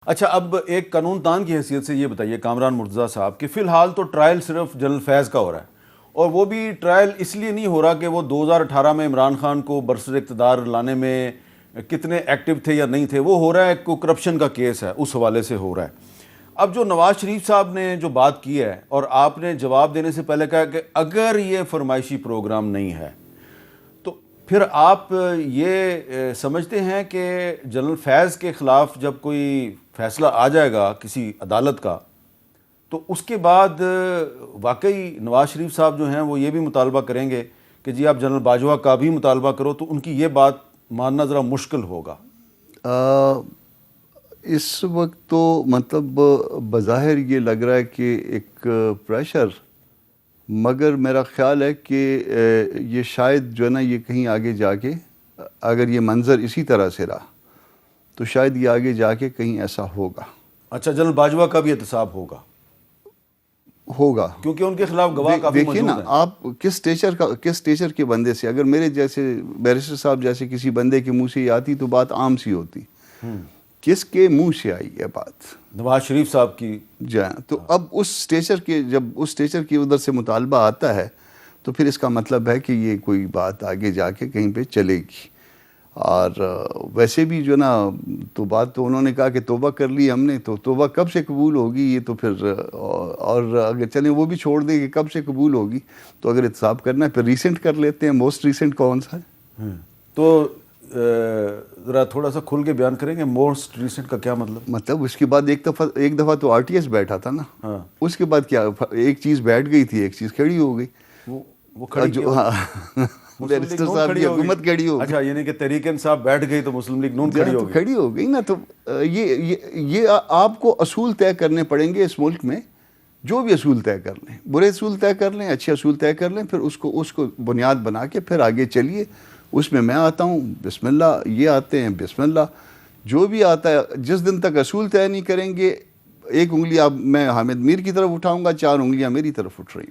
اچھا، اب ایک قانون دان کی حیثیت سے یہ بتائیے کامران مرتضیٰ صاحب کہ فی الحال تو ٹرائل صرف جنرل فیض کا ہو رہا ہے، اور وہ بھی ٹرائل اس لیے نہیں ہو رہا کہ وہ 2018 میں عمران خان کو برسر اقتدار لانے میں کتنے ایکٹیو تھے یا نہیں تھے، وہ ہو رہا ہے کوئی کرپشن کا کیس ہے، اس حوالے سے ہو رہا ہے۔ اب جو نواز شریف صاحب نے جو بات کی ہے، اور آپ نے جواب دینے سے پہلے کہا کہ اگر یہ فرمائشی پروگرام نہیں ہے تو پھر آپ یہ سمجھتے ہیں کہ جنرل فیض کے خلاف جب کوئی فیصلہ آ جائے گا کسی عدالت کا تو اس کے بعد واقعی نواز شریف صاحب جو ہیں وہ یہ بھی مطالبہ کریں گے کہ جی آپ جنرل باجوہ کا بھی مطالبہ کرو، تو ان کی یہ بات ماننا ذرا مشکل ہوگا؟ اس وقت تو مطلب بظاہر یہ لگ رہا ہے کہ ایک پریشر، مگر میرا خیال ہے کہ یہ شاید جو ہے نا یہ کہیں آگے جا کے اگر یہ منظر اسی طرح سے رہا تو شاید یہ آگے جا کے کہیں ایسا ہوگا۔ اچھا، جنرل باجوہ کا بھی احتساب ہوگا کیونکہ ان کے خلاف گواہ کافی موجود ہیں۔ دیکھیے نا، آپ کس ٹیچر کے بندے سے، اگر میرے جیسے بیرسٹر صاحب جیسے کسی بندے کے منہ سے یہ آتی تو بات عام سی ہوتی، کس کے منہ سے آئی ہے بات؟ نواز شریف صاحب کی۔ جی ہاں، تو اب جب اس ٹیچر کی ادھر سے مطالبہ آتا ہے تو پھر اس کا مطلب ہے کہ یہ کوئی بات آگے جا کے کہیں پہ چلے گی۔ اور ویسے بھی جو نا تو بات تو انہوں نے کہا کہ توبہ کر لی ہم نے، تو توبہ کب سے قبول ہوگی یہ تو پھر، اور اگر چلیں وہ بھی چھوڑ دیں کہ کب سے قبول ہوگی، تو اگر احتساب کرنا ہے پھر ریسنٹ کر لیتے ہیں۔ موسٹ ریسنٹ کون سا ہے؟ تو ذرا تھوڑا سا کھل کے بیان کریں گے موسٹ ریسنٹ کا کیا مطلب اس کے بعد ایک دفعہ تو آر ٹی ایس بیٹھا تھا نا، اس کے بعد کیا ایک چیز بیٹھ گئی تھی، ایک چیز کھڑی ہو گئی، وہ کھڑی بیرسٹر صاحب کی حکومت کھڑی ہو گئی۔ اچھا، یعنی کہ تحریک انصاف بیٹھ گئی تو مسلم لیگ نون کھڑی ہو گئی نا۔ تو یہ آپ کو اصول طے کرنے پڑیں گے اس ملک میں، جو بھی اصول طے کر لیں، برے اصول طے کر لیں، اچھے اصول طے کر لیں، پھر اس کو بنیاد بنا کے پھر آگے چلیے۔ اس میں آتا ہوں بسم اللہ، یہ آتے ہیں بسم اللہ، جو بھی آتا ہے۔ جس دن تک اصول طے نہیں کریں گے، ایک انگلی میں حامد میر کی طرف اٹھاؤں گا، 4 انگلیاں میری طرف اٹھ رہی ہوں۔